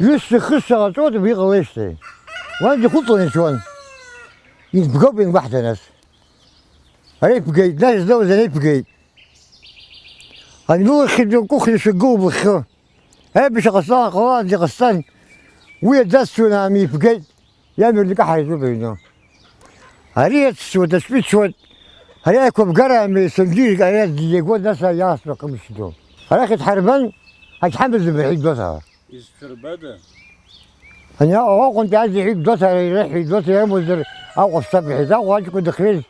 لسه خشة غطوط بيغليشتي وأنا خطوني شون يتبقوا بين واحدة ناس هريب بقيت ناس دو زي بقيت هنقول خدوا كوخي شقوا بخو هاي باش غسان قوان دي غسان ويا داس تسونامي بقيت يعمل لك أحد بينه هريت سود سبيت سود هريكم قرامي سنجيل قايات دي يقول ناس ياسبق مشدو هريك حربان هتحمل بالعيد دوتها استربادة أنا أو كنت عايز يعيد دوتها يريح دوتها يا مدير أوقف صبحي ذا وأنت كنت دخلت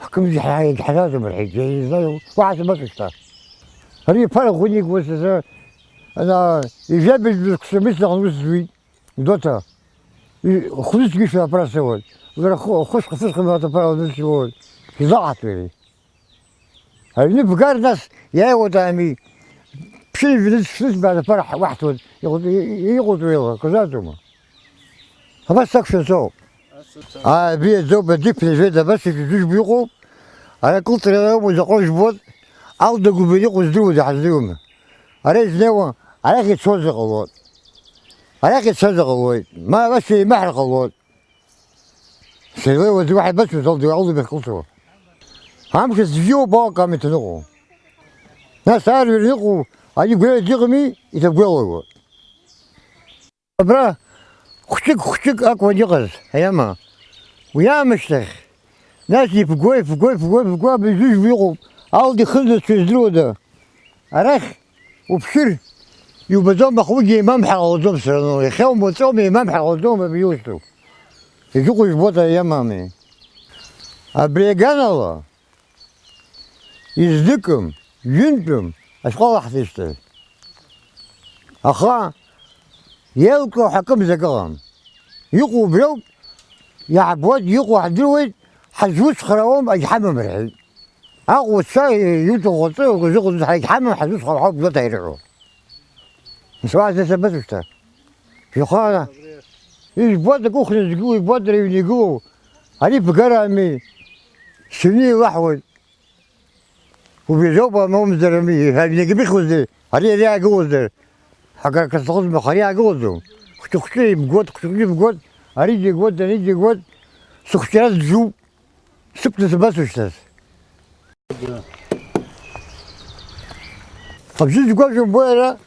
حكم لي حاجات بالعيد زي واحد ما تشتغل هري فرق غنيك بس أنا يجاب الكسميس نغنوس زوي دوتها خلص كيف يا براسول خش خفش ما تفرق نسول ضاعت لي هاي نبقى ناس يا ودامي بشي في نفس بعد فرح واحد يغوت كذاتهم هذا سكشن سو بيه زو بديك في الجيدة بس يجوز بيقو أنا قلت لهم وإذا قوش بود أو دقوا بيقو زدوا ده حزيهم أنا زنوا أنا كي تشوزق الواد أنا كي تشوزق الواد ما بس محرق الواد سيدي ودي واحد بس يصدق يعوض بيقولوا هم كسجيو باقة متنقو ناس عارف ينقو أجي قول جيغمي يتبقوا الواد برا خشك أكو جغز هياما ويا مشتخ ناس يفقوا بيجوش بيقو أو دي خلص في الزلودة أرخ وبشر يبدون مخوجي إمام حقودهم سرنو يخيوم بوتومي إمام حقودهم بيوشتو يجوكو يبوتا يمامي أبريغان الله يزدكم ينتم أشقال حفيشتي أخا يلقوا حكم زكام يقوا بلوك يعبود يقوا حدرويد حزوش خراوم أجحمم الحين أقوى الشاي يوتو غطيه ويزوغ حيجحمم حزوش خراوم بلوتا يرعو مسواء تثبتوشتا في خانة يبود كوخن يزقو يبود يبنيقو هني بقرامي سنين وحول وبيزوبا موم زرمي هني بيخوزي هني ريا قوزر حقا كسغز مخريا قوزو خشي بقود هني قود هني قود سخشات جو سكت تبسوشتاس خمسين قوش بويرة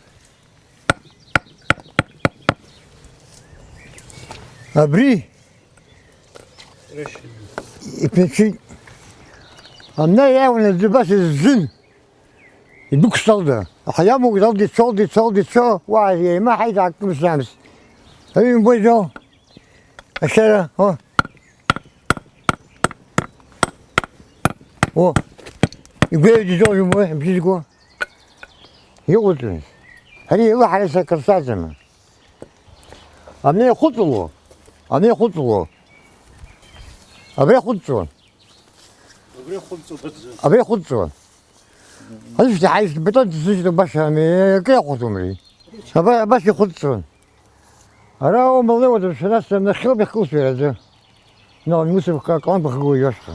أبري يبنشي أنا يا ونزباس الزن يدوك الصلدة أحيامو يضل يتصل واحد ما حيد عكم الشمس هاي بويجو الشارع ها هو يقول يجوا يموت يمشي يقول يقول هني واحد يسكر ساعة أنا يخطلو أبري خطسون هذا شو عايش بتون تسجل باش يعني كي يخطو مري باش يخطسون راهو مالي ودر شناس من الخيل بيخوس في هذا نو الموسم كان بخوي يشقى